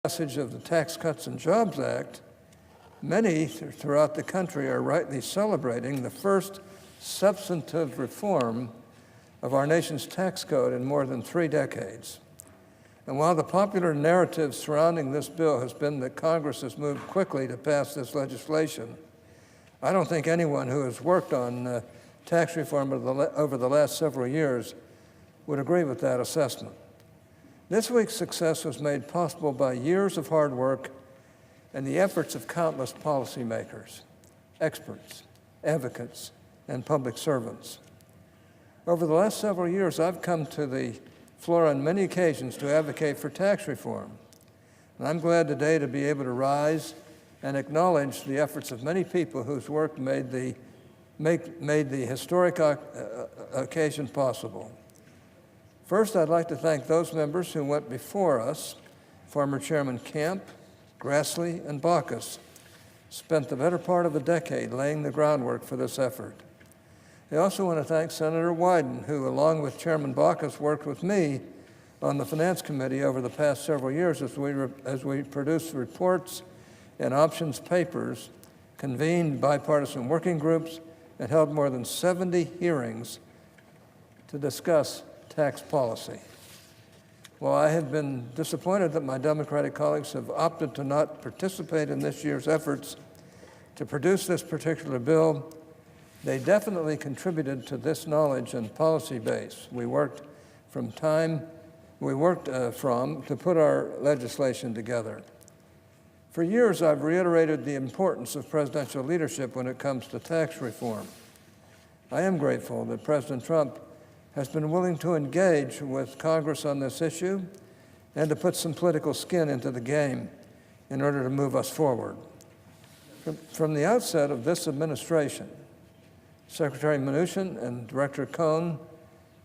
passage of the Tax Cuts and Jobs Act, many throughout the country are rightly celebrating the first substantive reform of our nation's tax code in more than 3 decades. And while the popular narrative surrounding this bill has been that Congress has moved quickly to pass this legislation, I don't think anyone who has worked on tax reform over the last several years would agree with that assessment. This week's success was made possible by years of hard work and the efforts of countless policymakers, experts, advocates, and public servants. Over the last several years, I've come to the floor on many occasions to advocate for tax reform. And I'm glad today to be able to rise and acknowledge the efforts of many people whose work made the historic occasion possible. First, I'd like to thank those members who went before us. Former Chairman Camp, Grassley, and Baucus spent the better part of a decade laying the groundwork for this effort. I also want to thank Senator Wyden, who, along with Chairman Baucus, worked with me on the Finance Committee over the past several years as we produced reports and options papers, convened bipartisan working groups, and held more than 70 hearings to discuss tax policy. While I have been disappointed that my Democratic colleagues have opted to not participate in this year's efforts to produce this particular bill, they definitely contributed to this knowledge and policy base we worked from to put our legislation together. For years, I've reiterated the importance of presidential leadership when it comes to tax reform. I am grateful that President Trump has been willing to engage with Congress on this issue and to put some political skin into the game in order to move us forward. From the outset of this administration, Secretary Mnuchin and Director Cohn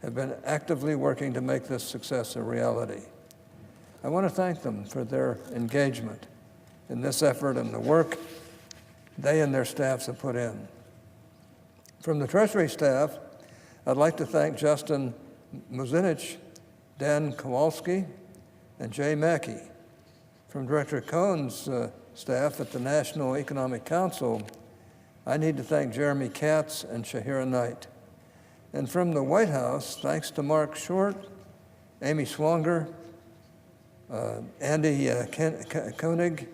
have been actively working to make this success a reality. I want to thank them for their engagement in this effort and the work they and their staffs have put in. From the Treasury staff, I'd like to thank Justin Muzinich, Dan Kowalski, and Jay Mackey. From Director Cohn's staff at the National Economic Council, I need to thank Jeremy Katz and Shahira Knight. And from the White House, thanks to Mark Short, Amy Swanger, Andy Koenig,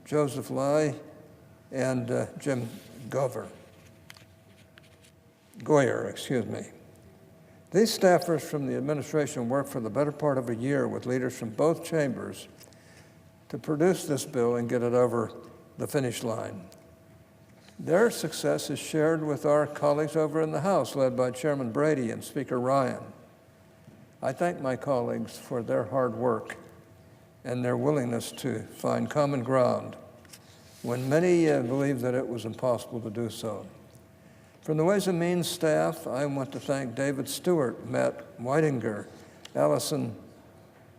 Joseph Lai, and Jim Goyer. These staffers from the administration worked for the better part of a year with leaders from both chambers to produce this bill and get it over the finish line. Their success is shared with our colleagues over in the House, led by Chairman Brady and Speaker Ryan. I thank my colleagues for their hard work and their willingness to find common ground when many believed that it was impossible to do so. From the Ways and Means staff, I want to thank David Stewart, Matt Weidinger, Allison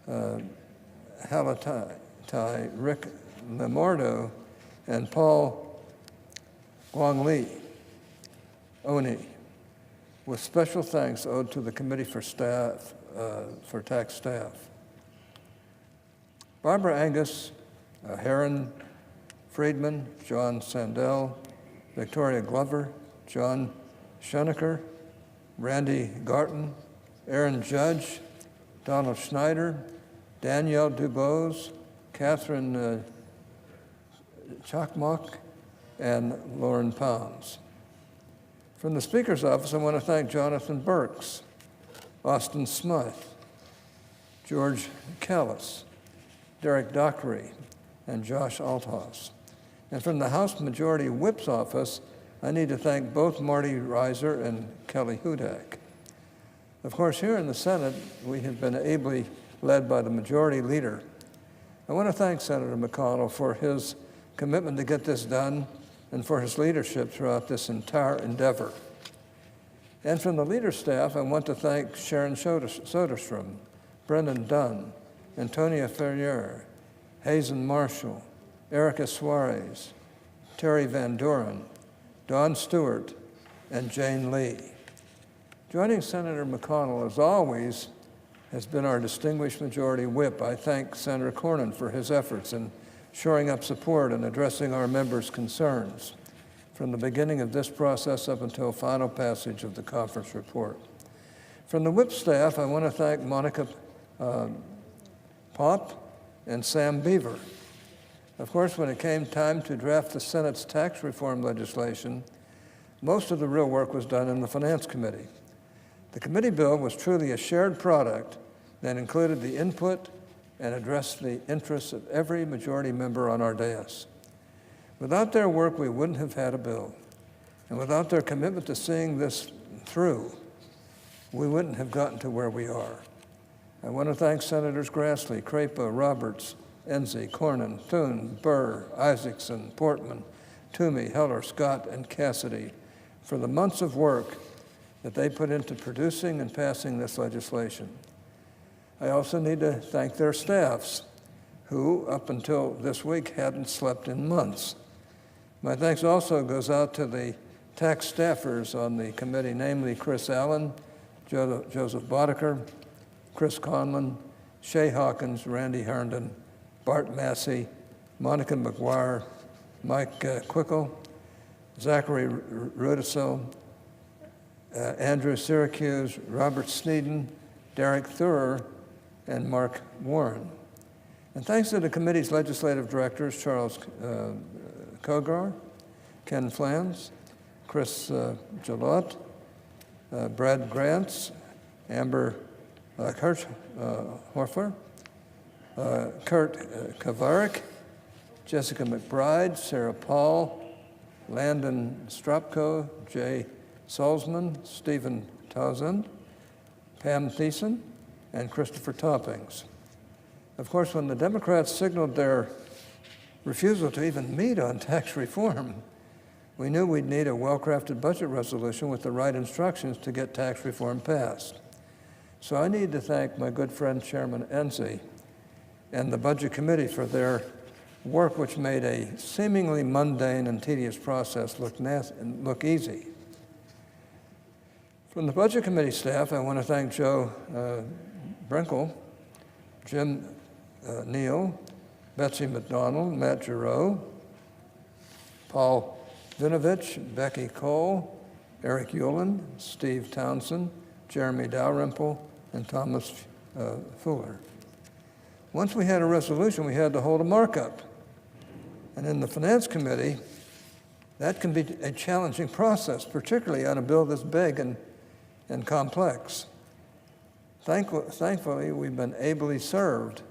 Halatai, Rick Lamordo, and Paul Guang Oni, with special thanks owed to the Committee for Tax Staff. Barbara Angus, Heron Friedman, John Sandell, Victoria Glover, John Schoenecker, Randy Garton, Aaron Judge, Donald Schneider, Danielle Dubose, Catherine Chakmok, and Lauren Pounds. From the Speaker's office, I want to thank Jonathan Burks, Austin Smythe, George Callis, Derek Dockery, and Josh Althaus. And from the House Majority Whip's office, I need to thank both Marty Reiser and Kelly Hudak. Of course, here in the Senate, we have been ably led by the Majority Leader. I want to thank Senator McConnell for his commitment to get this done and for his leadership throughout this entire endeavor. And from the Leader's staff, I want to thank Sharon Soderstrom, Brendan Dunn, Antonia Ferrier, Hazen Marshall, Erica Suarez, Terry Van Doren, Don Stewart, and Jane Lee. Joining Senator McConnell, as always, has been our distinguished majority whip. I thank Senator Cornyn for his efforts in shoring up support and addressing our members' concerns from the beginning of this process up until final passage of the conference report. From the whip staff, I want to thank Monica Pop and Sam Beaver. Of course, when it came time to draft the Senate's tax reform legislation, most of the real work was done in the Finance Committee. The committee bill was truly a shared product that included the input and addressed the interests of every majority member on our dais. Without their work, we wouldn't have had a bill. And without their commitment to seeing this through, we wouldn't have gotten to where we are. I want to thank Senators Grassley, Crapo, Roberts, Enzi, Cornyn, Thune, Burr, Isaacson, Portman, Toomey, Heller, Scott, and Cassidy for the months of work that they put into producing and passing this legislation. I also need to thank their staffs, who, up until this week, hadn't slept in months. My thanks also goes out to the tax staffers on the committee, namely Chris Allen, Joseph Boddicker, Chris Conlon, Shay Hawkins, Randy Herndon, Bart Massey, Monica McGuire, Mike Quickle, Zachary Rudisil, Andrew Syracuse, Robert Sneeden, Derek Thurer, and Mark Warren. And thanks to the committee's legislative directors, Charles Kogar, Ken Flans, Chris Jalot, Brad Grants, Amber Kirchhofer, Kurt Kavarik, Jessica McBride, Sarah Paul, Landon Stropko, Jay Salzman, Stephen Townsend, Pam Thiessen, and Christopher Toppings. Of course, when the Democrats signaled their refusal to even meet on tax reform, we knew we'd need a well-crafted budget resolution with the right instructions to get tax reform passed. So I need to thank my good friend Chairman Enzi and the Budget Committee for their work, which made a seemingly mundane and tedious process look easy. From the Budget Committee staff, I want to thank Joe Brinkle, Jim Neal, Betsy McDonald, Matt Giroux, Paul Vinovich, Becky Cole, Eric Ulan, Steve Townsend, Jeremy Dalrymple, and Thomas Fuller. Once we had a resolution, we had to hold a markup. And in the Finance Committee, that can be a challenging process, particularly on a bill this big and complex. Thankfully, we've been ably served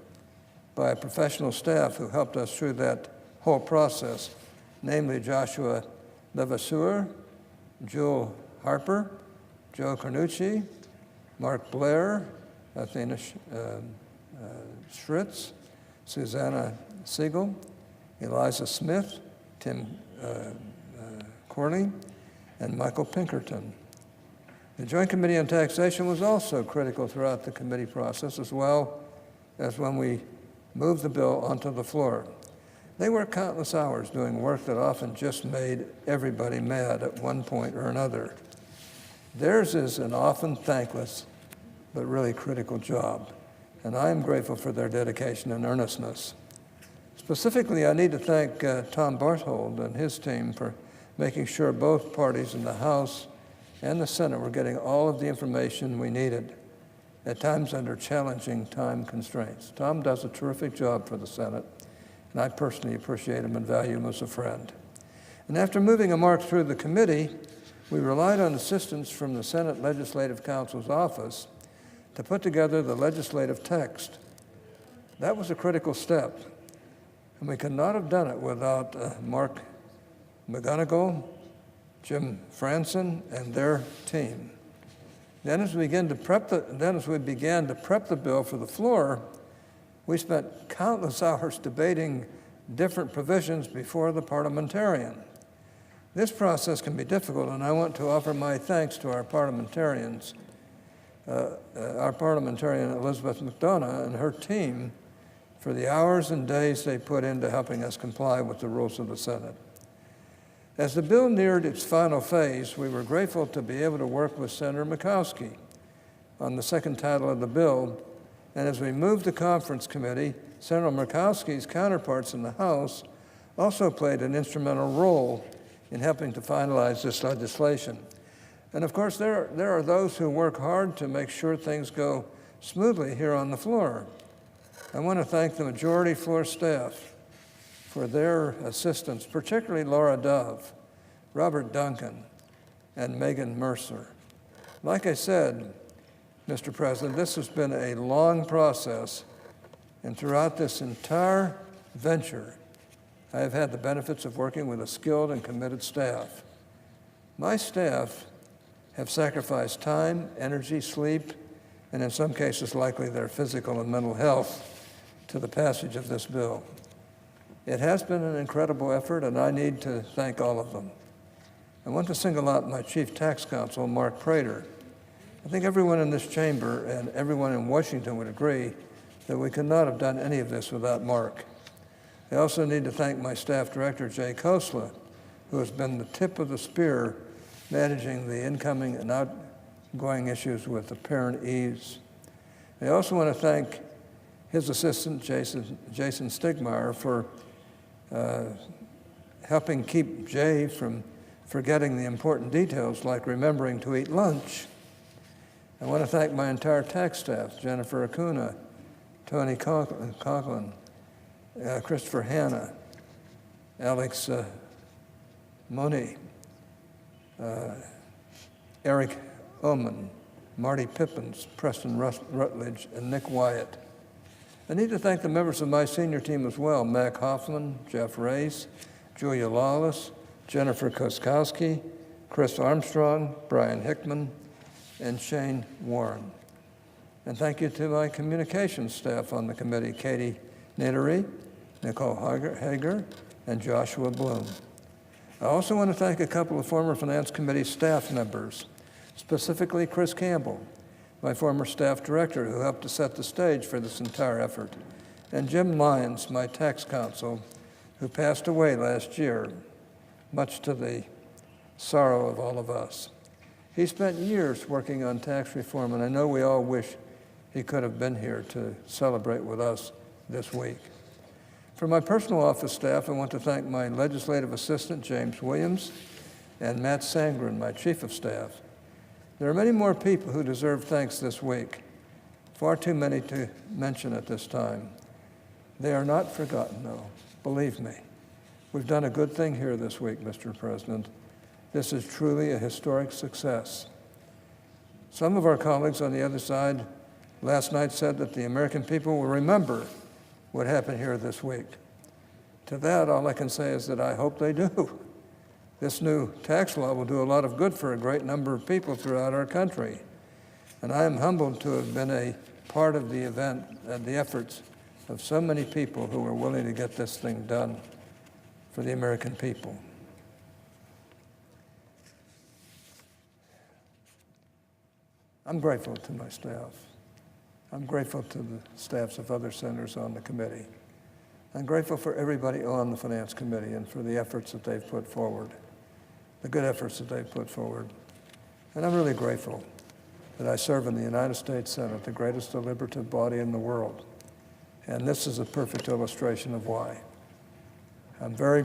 by a professional staff who helped us through that whole process, namely Joshua Levasseur, Jewel Harper, Joe Carnucci, Mark Blair, Athena Schritz, Susanna Siegel, Eliza Smith, Tim Corley, and Michael Pinkerton. The Joint Committee on Taxation was also critical throughout the committee process, as well as when we moved the bill onto the floor. They worked countless hours doing work that often just made everybody mad at one point or another. Theirs is an often thankless but really critical job, and I am grateful for their dedication and earnestness. Specifically, I need to thank Tom Barthold and his team for making sure both parties in the House and the Senate were getting all of the information we needed, at times under challenging time constraints. Tom does a terrific job for the Senate, and I personally appreciate him and value him as a friend. And after moving a mark through the committee, we relied on assistance from the Senate Legislative Counsel's office to put together the legislative text. That was a critical step, and we could not have done it without Mark McGonigal, Jim Franson, and their team. Then as we began to prep the bill for the floor, we spent countless hours debating different provisions before the parliamentarian. This process can be difficult, and I want to offer my thanks to our parliamentarian Elizabeth McDonough and her team for the hours and days they put into helping us comply with the rules of the Senate. As the bill neared its final phase, we were grateful to be able to work with Senator Murkowski on the second title of the bill, And as we moved the conference committee, Senator Murkowski's counterparts in the House also played an instrumental role in helping to finalize this legislation. And of course, there are those who work hard to make sure things go smoothly here on the floor. I want to thank the majority floor staff for their assistance, particularly Laura Dove, Robert Duncan, and Megan Mercer. Like I said, Mr. President, this has been a long process, and throughout this entire venture, I have had the benefits of working with a skilled and committed staff. My staff have sacrificed time, energy, sleep, and in some cases likely their physical and mental health to the passage of this bill. It has been an incredible effort, and I need to thank all of them. I want to single out my Chief Tax Counsel, Mark Prater. I think everyone in this chamber and everyone in Washington would agree that we could not have done any of this without Mark. I also need to thank my staff director, Jay Khosla, who has been the tip of the spear managing the incoming and outgoing issues with apparent ease. I also want to thank his assistant, Jason Stigmeyer, for helping keep Jay from forgetting the important details like remembering to eat lunch. I want to thank my entire tax staff, Jennifer Acuna, Tony Conklin, Christopher Hanna, Alex Moni, Eric Oman, Marty Pippins, Preston Rutledge, and Nick Wyatt. I need to thank the members of my senior team as well, Mac Hoffman, Jeff Race, Julia Lawless, Jennifer Koskowski, Chris Armstrong, Brian Hickman, and Shane Warren. And thank you to my communications staff on the committee, Katie Nittery, Nicole Hager, and Joshua Bloom. I also want to thank a couple of former Finance Committee staff members, specifically Chris Campbell, my former staff director who helped to set the stage for this entire effort, and Jim Lyons, my tax counsel, who passed away last year, much to the sorrow of all of us. He spent years working on tax reform, and I know we all wish he could have been here to celebrate with us this week. For my personal office staff, I want to thank my legislative assistant, James Williams, and Matt Sangren, my chief of staff. There are many more people who deserve thanks this week, far too many to mention at this time. They are not forgotten, though, believe me. We've done a good thing here this week, Mr. President. This is truly a historic success. Some of our colleagues on the other side last night said that the American people will remember what happened here this week. To that, all I can say is that I hope they do. This new tax law will do a lot of good for a great number of people throughout our country. And I am humbled to have been a part of the event and the efforts of so many people who were willing to get this thing done for the American people. I'm grateful to my staff. I'm grateful to the staffs of other senators on the committee. I'm grateful for everybody on the Finance Committee and for the efforts that they've put forward, the good efforts that they've put forward. And I'm really grateful that I serve in the United States Senate, the greatest deliberative body in the world. And this is a perfect illustration of why. I'm very